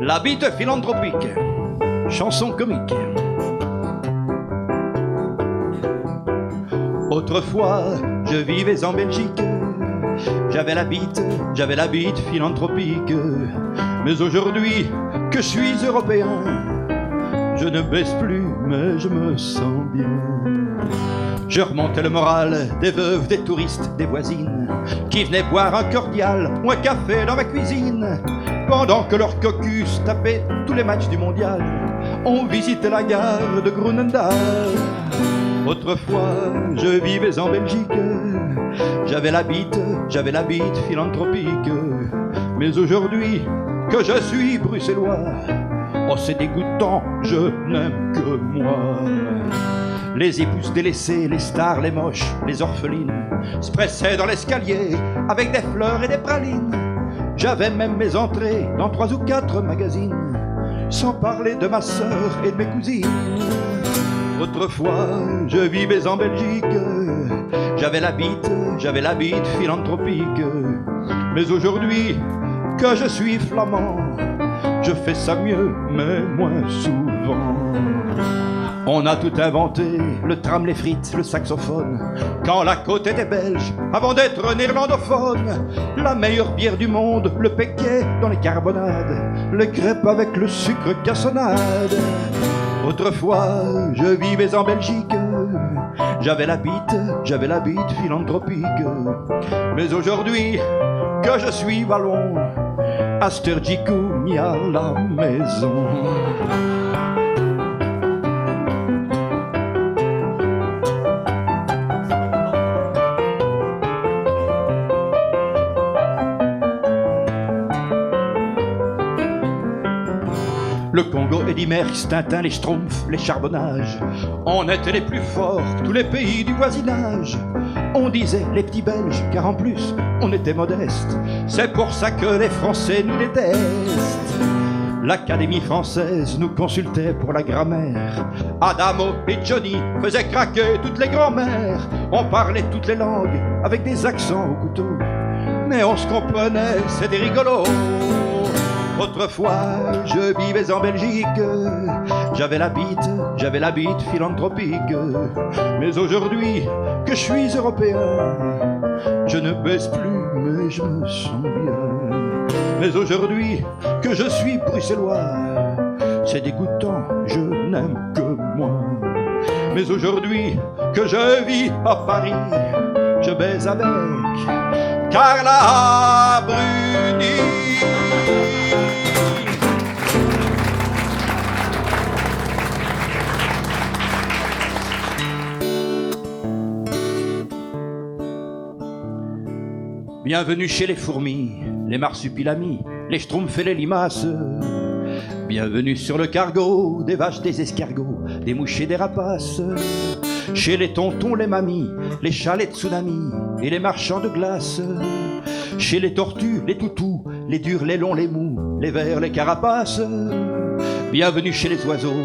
La bite philanthropique, chanson comique. Autrefois, je vivais en Belgique. J'avais la bite philanthropique. Mais aujourd'hui, que je suis européen, je ne baisse plus, mais je me sens bien. Je remontais le moral des veuves, des touristes, des voisines qui venaient boire un cordial ou un café dans ma cuisine. Pendant que leur caucus tapait tous les matchs du mondial, on visitait la gare de Groenendaal. Autrefois, je vivais en Belgique. J'avais la bite philanthropique. Mais aujourd'hui, que je suis bruxellois, oh c'est dégoûtant, je n'aime que moi. Les épouses délaissées, les stars, les moches, les orphelines se pressaient dans l'escalier avec des fleurs et des pralines. J'avais même mes entrées dans 3 ou 4 magazines, sans parler de ma sœur et de mes cousines. Autrefois, je vivais en Belgique. J'avais la bite philanthropique. Mais aujourd'hui, que je suis flamand, je fais ça mieux, mais moins souvent. On a tout inventé, le tram, les frites, le saxophone, quand la côte était belge, avant d'être néerlandophone. La meilleure bière du monde, le péquet dans les carbonades, les crêpes avec le sucre cassonade. Autrefois, je vivais en Belgique. J'avais la bite philanthropique. Mais aujourd'hui, que je suis ballon, à Sturgicougne à la maison. Le Congo, Eddy Merckx, Tintin, les Schtroumpfs, les charbonnages. On était les plus forts que tous les pays du voisinage. On disait les petits Belges, car en plus, on était modestes. C'est pour ça que les Français nous détestent. L'Académie française nous consultait pour la grammaire. Adamo et Johnny faisaient craquer toutes les grand-mères. On parlait toutes les langues avec des accents au couteau. Mais on se comprenait, c'était rigolo. Autrefois, je vivais en Belgique. J'avais la bite philanthropique. Mais aujourd'hui, que je suis européen, je ne baisse plus, mais je me sens bien. Mais aujourd'hui, que je suis bruxellois, c'est dégoûtant, je n'aime que moi. Mais aujourd'hui, que je vis à Paris, je baise avec Carla Bruni. Bienvenue chez les fourmis, les marsupilamis, les schtroumpfs et les limaces. Bienvenue sur le cargo, des vaches, des escargots, des mouches et des rapaces. Chez les tontons, les mamies, les chats, les tsunamis et les marchands de glace. Chez les tortues, les toutous, les durs, les longs, les mous, les vers, les carapaces. Bienvenue chez les oiseaux,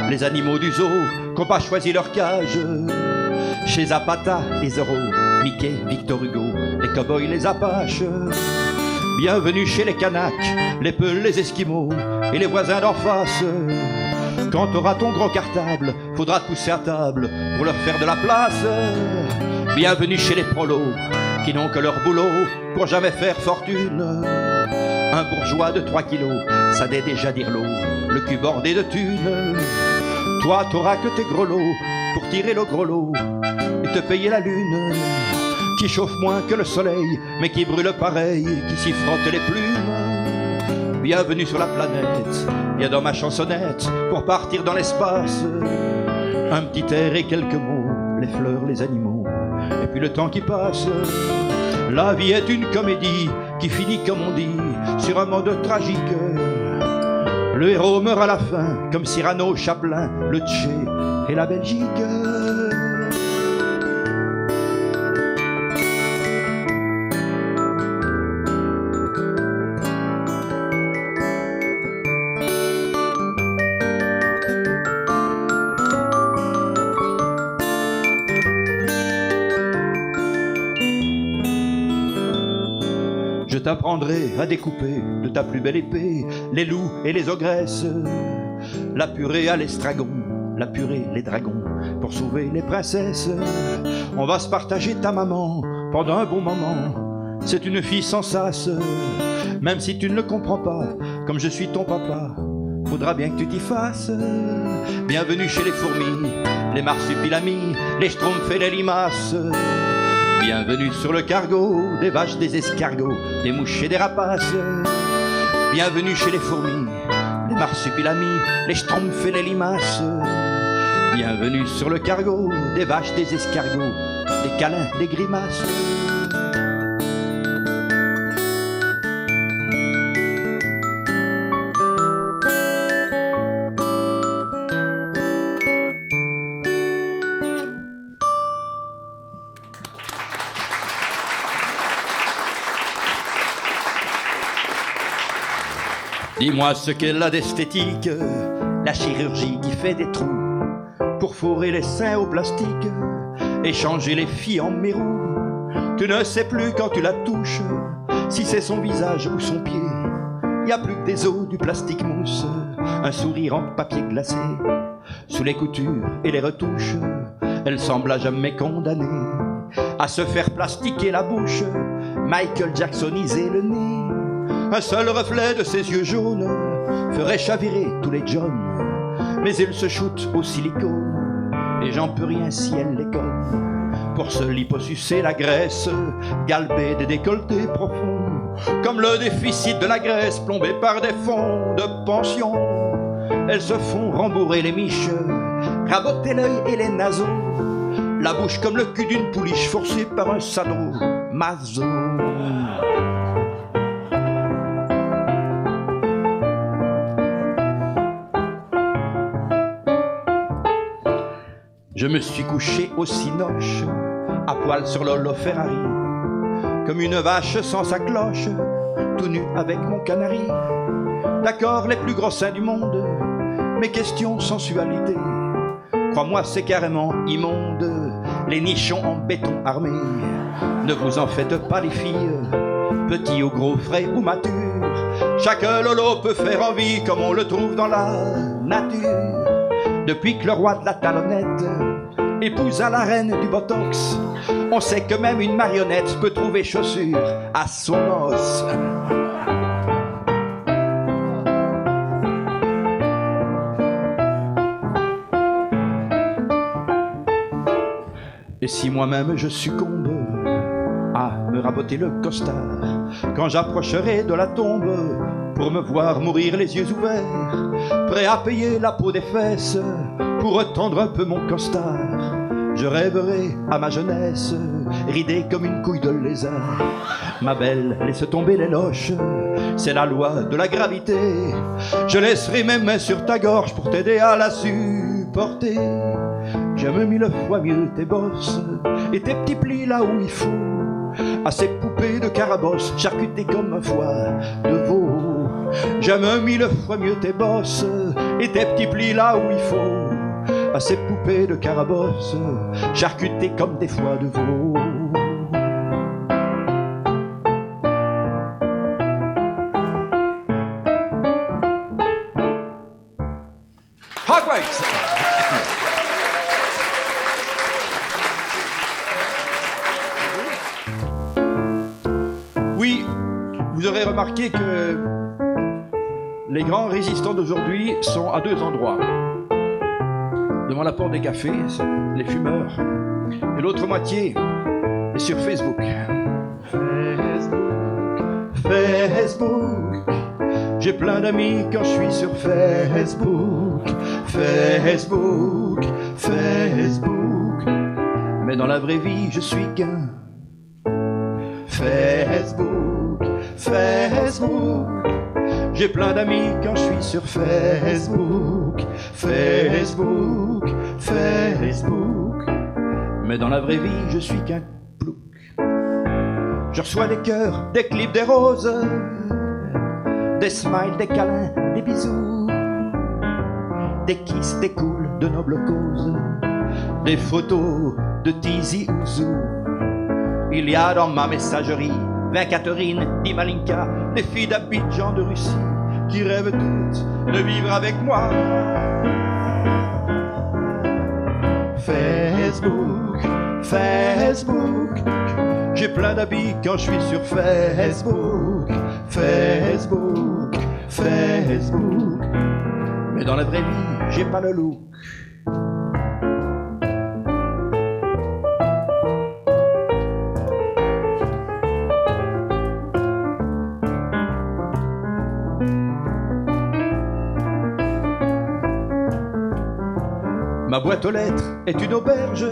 les animaux du zoo qu'ont pas choisi leur cage. Chez Zapata, les Zorro, Mickey, Victor Hugo, les cow-boys, les Apaches. Bienvenue chez les Kanaks, les Peuls, les Esquimaux et les voisins d'en face. Quand t'auras ton gros cartable, faudra te pousser à table pour leur faire de la place. Bienvenue chez les prolos, qui n'ont que leur boulot pour jamais faire fortune. Un bourgeois de 3 kilos, ça dait déjà dire l'eau, le cul bordé de thunes. Toi, t'auras que tes grelots pour tirer le gros lot et te payer la lune, qui chauffe moins que le soleil, mais qui brûle pareil, qui s'y frotte les plumes. Bienvenue sur la planète, viens dans ma chansonnette pour partir dans l'espace. Un petit air et quelques mots, les fleurs, les animaux, et puis le temps qui passe. La vie est une comédie qui finit comme on dit, sur un mode tragique. Le héros meurt à la fin, comme Cyrano, Chaplin, le Tché et la Belgique. t'apprendrai à découper de ta plus belle épée les loups et les ogresses, la purée à l'estragon, la purée, les dragons, pour sauver les princesses. On va se partager ta maman pendant un bon moment. C'est une fille sans sas, même si tu ne le comprends pas, comme je suis ton papa, faudra bien que tu t'y fasses. Bienvenue chez les fourmis, les marsupilamis, les schtroumpfs et les limaces. Bienvenue sur le cargo, des vaches, des escargots, des mouches et des rapaces. Bienvenue chez les fourmis, les marsupilamis, les schtroumpfs et les limaces. Bienvenue sur le cargo, des vaches, des escargots, des câlins, des grimaces. Dis-moi ce qu'est là d'esthétique, la chirurgie qui fait des trous pour fourrer les seins au plastique et changer les filles en mérou. Tu ne sais plus quand tu la touches si c'est son visage ou son pied. Y a plus que des os, du plastique mousse, un sourire en papier glacé. Sous les coutures et les retouches, elle semble à jamais condamnée à se faire plastiquer la bouche, Michael Jacksoniser le nez. Un seul reflet de ses yeux jaunes ferait chavirer tous les Johns, mais il se shoot au silicone et j'en peux rien si elle les conne. Pour se liposucer la graisse, galber des décolletés profonds, comme le déficit de la graisse plombé par des fonds de pension. Elles se font rembourrer les miches, raboter l'œil et les naseaux, la bouche comme le cul d'une pouliche forcée par un sadeau maso. Je me suis couché au cinoche, à poil sur l'Holo Ferrari, comme une vache sans sa cloche, tout nu avec mon canari. D'accord, les plus gros seins du monde, mais question sensualité, crois-moi c'est carrément immonde, les nichons en béton armé. Ne vous en faites pas les filles, petits ou gros, frais ou matures, chaque lolo peut faire envie comme on le trouve dans la nature. Depuis que le roi de la talonnette épousa la reine du botox, on sait que même une marionnette peut trouver chaussure à son os. Et si moi-même je succombe à me raboter le costard quand j'approcherai de la tombe pour me voir mourir les yeux ouverts, prêt à payer la peau des fesses pour retendre un peu mon costard, je rêverai à ma jeunesse ridée comme une couille de lézard. Ma belle, laisse tomber les loches, c'est la loi de la gravité. Je laisserai mes mains sur ta gorge pour t'aider à la supporter. J'aime mille fois mieux tes bosses et tes petits plis là où il faut, à ces poupées de carabosse charcutées comme un foie de veau. J'aime mille fois mieux tes bosses et tes petits plis là où il faut, à ces poupées de carabosse charcutées comme des foies de veau. Hogwarts. Oui, vous aurez remarqué que les grands résistants d'aujourd'hui sont à deux endroits. Devant la porte des cafés, les fumeurs, et l'autre moitié est sur Facebook. Facebook, j'ai plein d'amis quand je suis sur Facebook. Facebook, mais dans la vraie vie je suis qu'un Facebook. J'ai plein d'amis quand je suis sur Facebook. Mais dans la vraie vie je suis qu'un plouc. Je reçois des cœurs, des clips, des roses, des smiles, des câlins, des bisous, des kisses, des cools, de nobles causes, des photos de Tizi Ouzou. Il y a dans ma messagerie 20 Catherine, 10 Malinka, des filles d'Abidjan de Russie, qui rêvent toutes de vivre avec moi. Facebook, Facebook, j'ai plein d'habits quand je suis sur Facebook. Facebook, Facebook, mais dans la vraie vie, j'ai pas le look. Ma boîte aux lettres est une auberge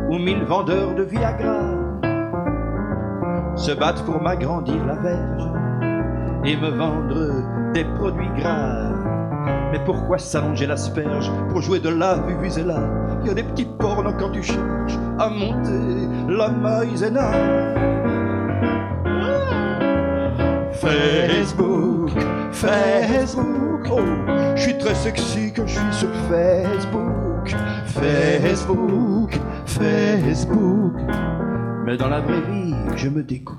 où 1000 vendeurs de Viagra se battent pour m'agrandir la verge et me vendre des produits gras. Mais pourquoi s'allonger l'asperge pour jouer de la vuvuzela? Il y a des petits pornos quand tu cherches à monter la maïzena. Facebook, Facebook, oh, je suis très sexy quand je suis sur Facebook. Facebook, Facebook, mais dans la vraie vie, je me dégoûte.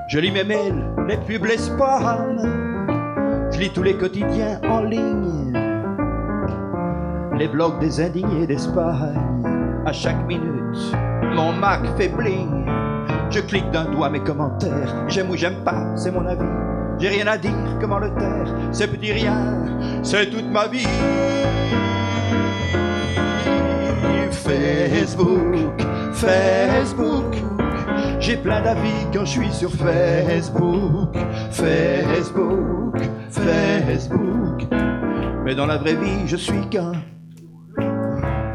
Je lis mes mails, les pubs, les spams. Je lis tous les quotidiens en ligne, les blogs des indignés d'Espagne. À chaque minute, mon Mac fait bling. Je clique d'un doigt mes commentaires. J'aime ou j'aime pas, c'est mon avis. J'ai rien à dire, comment le taire? C'est petit rien, c'est toute ma vie. Facebook, Facebook, j'ai plein d'avis quand je suis sur Facebook. Facebook, Facebook, mais dans la vraie vie, je suis qu'un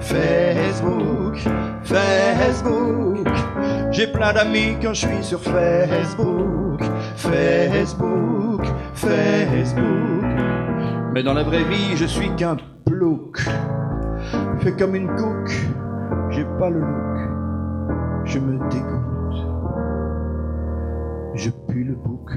Facebook, Facebook, j'ai plein d'amis quand je suis sur Facebook. Facebook, Facebook, mais dans la vraie vie, je suis qu'un plouc. Fait comme une cook, j'ai pas le look, je me dégoûte, je pue le bouc.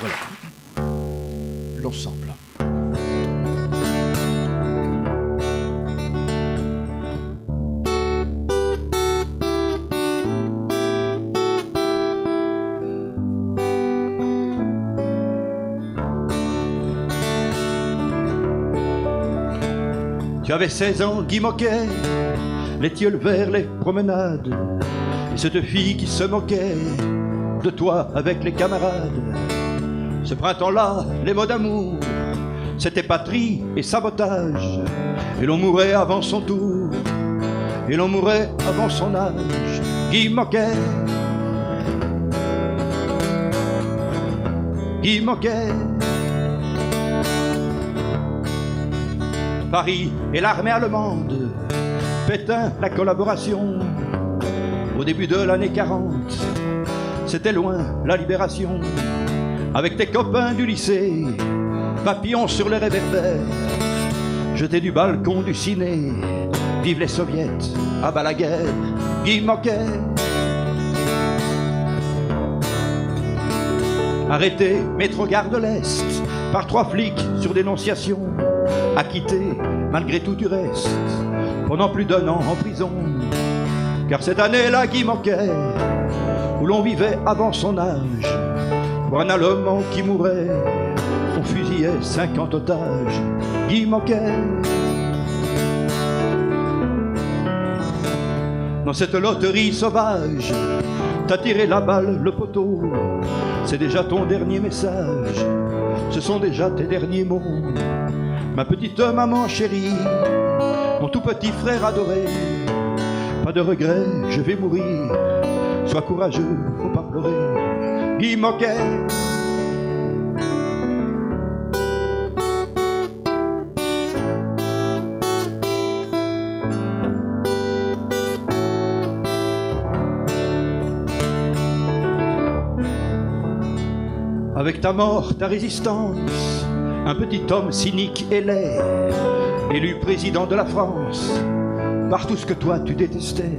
Voilà, l'ensemble. Tu avais 16 ans, Guy Moquet, les tilleuls verts, les promenades, et cette fille qui se moquait de toi avec les camarades. Ce printemps-là, les mots d'amour, c'était patrie et sabotage, et l'on mourait avant son tour, et l'on mourait avant son âge. Guy Moquet, Guy Moquet. Paris et l'armée allemande, Pétain, la collaboration. Au début de l'année 40, c'était loin la libération. Avec tes copains du lycée, papillons sur les réverbères, jetés du balcon du ciné, vive les soviets, à bas la guerre. Guy Moquet. Arrêté, métro gare de l'Est, par 3 flics sur dénonciation. Acquitté, malgré tout du reste, pendant plus d'1 an en prison. Car cette année-là, Guy Moquet, où l'on vivait avant son âge, pour un Allemand qui mourait, on fusillait 50 otages. Guy Moquet. Dans cette loterie sauvage, t'as tiré la balle, le poteau. C'est déjà ton dernier message, ce sont déjà tes derniers mots. Ma petite maman chérie, mon tout petit frère adoré, pas de regret, je vais mourir. Sois courageux, faut pas pleurer. Guy Moquet. Avec ta mort, ta résistance, un petit homme cynique et laid, élu président de la France, par tout ce que toi tu détestais,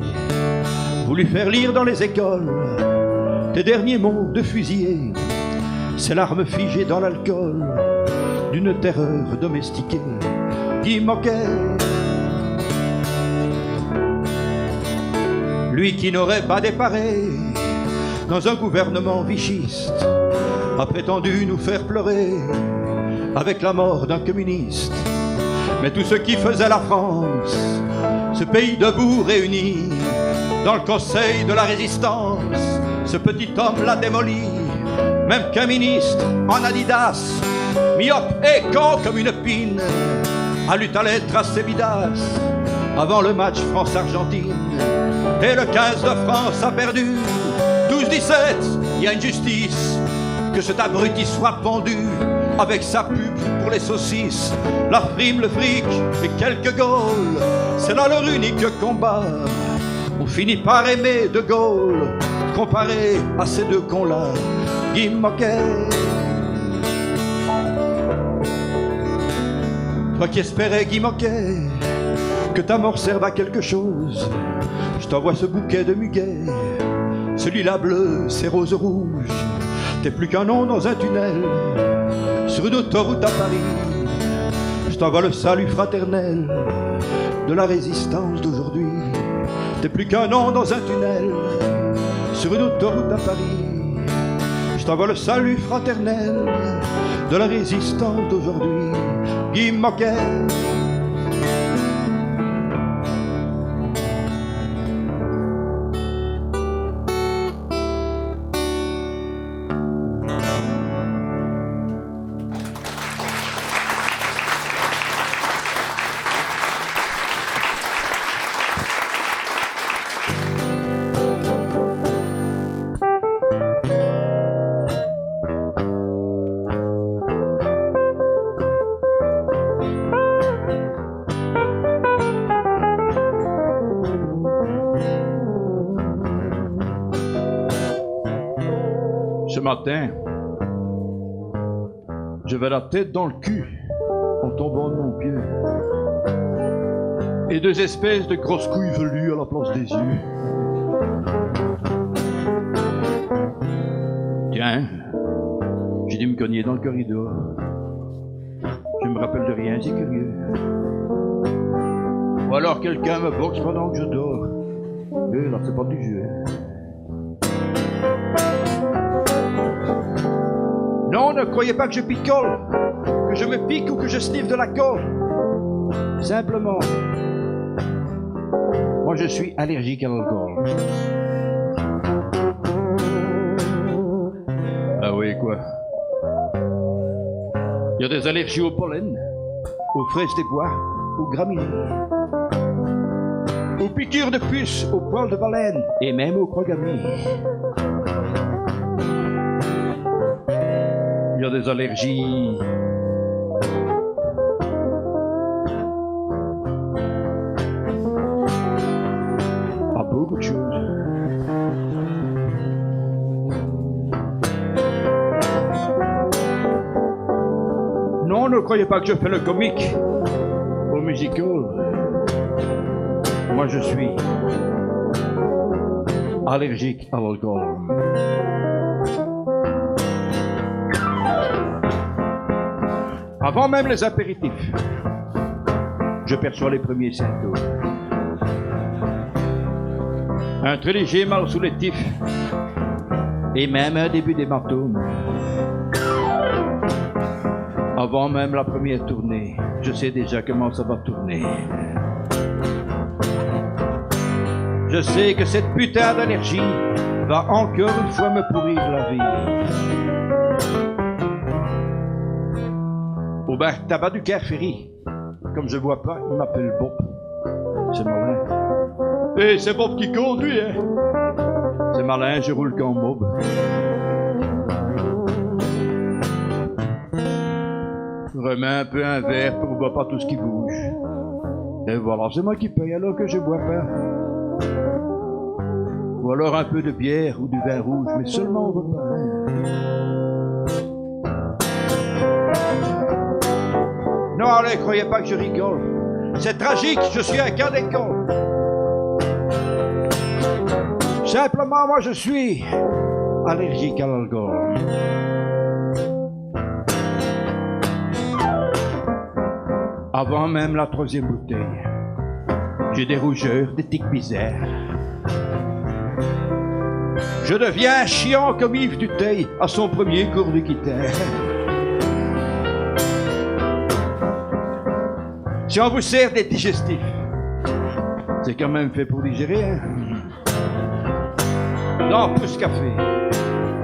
voulu faire lire dans les écoles tes derniers mots de fusillé, ces larmes figées dans l'alcool d'une terreur domestiquée qui moquait. Lui qui n'aurait pas déparé dans un gouvernement vichiste a prétendu nous faire pleurer avec la mort d'un communiste. Mais tout ce qui faisait la France, ce pays debout réuni dans le conseil de la résistance, ce petit homme l'a démoli. Même qu'un ministre en Adidas, myope et con comme une pine, a lu ta lettre à Sébidas avant le match France-Argentine. Et le 15 de France a perdu 12-17, il y a une justice, que cet abruti soit pendu avec sa pub pour les saucisses, la frime, le fric et quelques Gaules, c'est là leur unique combat. On finit par aimer De Gaulle comparé à ces deux cons-là, Guy Moquet. Toi qui espérais, Guy Moquet, que ta mort serve à quelque chose, je t'envoie ce bouquet de muguet. Celui-là bleu, c'est rose rouge. T'es plus qu'un nom dans un tunnel sur une autoroute à Paris. Je t'envoie le salut fraternel de la résistance d'aujourd'hui. T'es plus qu'un nom dans un tunnel sur une autoroute à Paris. Je t'envoie le salut fraternel de la résistance d'aujourd'hui. Guy Moquet. Ce matin, j'avais la tête dans le cul en tombant de mon pied et deux espèces de grosses couilles velues à la place des yeux. Tiens, j'ai dû me cogner dans le corridor. Je me rappelle de rien, c'est curieux. Ou alors quelqu'un me boxe pendant que je dors. Et là, c'est pas du jeu. Non, ne croyez pas que je picole, que je me pique ou que je sniffe de la colle. Simplement, moi je suis allergique à l'alcool. Ah oui, quoi? Il y a des allergies au pollen, aux fraises des bois, aux graminées, aux piqûres de puces, aux poils de baleine et même aux croix gammées. Il y a des allergies à beaucoup de choses. Non, ne croyez pas que je fais le comique au musical. Moi, je suis allergique à l'alcool. Avant même les apéritifs, je perçois les premiers symptômes. Un très léger mal sous les tifs et même un début d'hématome. Avant même la première tournée, je sais déjà comment ça va tourner. Je sais que cette putain d'allergie va encore une fois me pourrir la vie. Au bar tabac du Caire Ferry, comme je vois pas, il m'appelle Bob. C'est malin. Et c'est Bob qui conduit, hein. C'est malin, je roule comme Bob. Je remets un peu un verre pour boire pas tout ce qui bouge. Et voilà, c'est moi qui paye alors que je bois pas. Ou alors un peu de bière ou du vin rouge, mais seulement au repas. Non, allez, croyez pas que je rigole. C'est tragique, je suis un cas d'école. Simplement, moi, je suis allergique à l'alcool. Avant même la 3e bouteille, j'ai des rougeurs, des tics bizarres. Je deviens chiant comme Yves Duteil à son premier cours de guitare. Si on vous sert des digestifs, c'est quand même fait pour digérer, hein? Non, pousse café.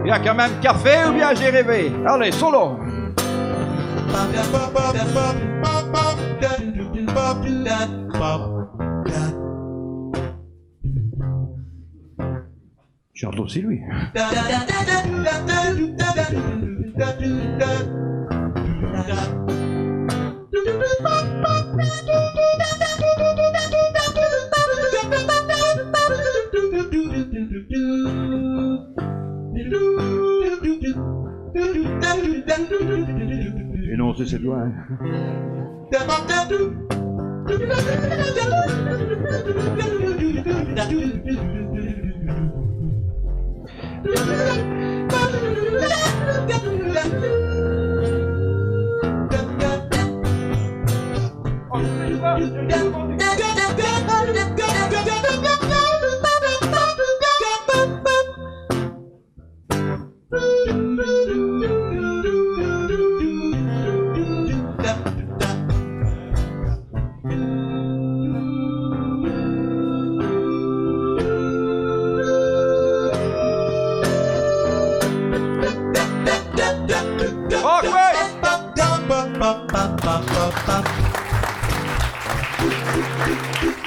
Il y a quand même café ou bien j'ai rêvé. Allez, solo. Chante aussi lui. Et non, c'est ses doigts. Hein.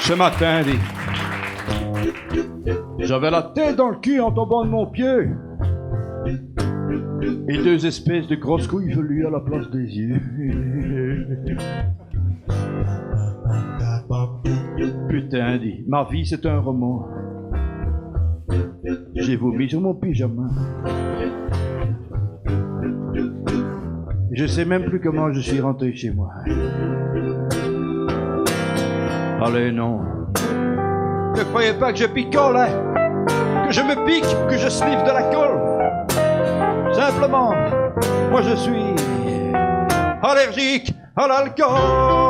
Ce matin, dit, j'avais la tête dans le cul en tombant de mon pied et 2 espèces de grosses couilles velues à la place des yeux. Putain, dit, ma vie c'est un roman. J'ai vomi sur mon pyjama. Je sais même plus comment je suis rentré chez moi. Allez, non. Ne croyez pas que je picole, hein? Que je me pique, que je sniffe de la colle. Simplement, moi je suis allergique à l'alcool.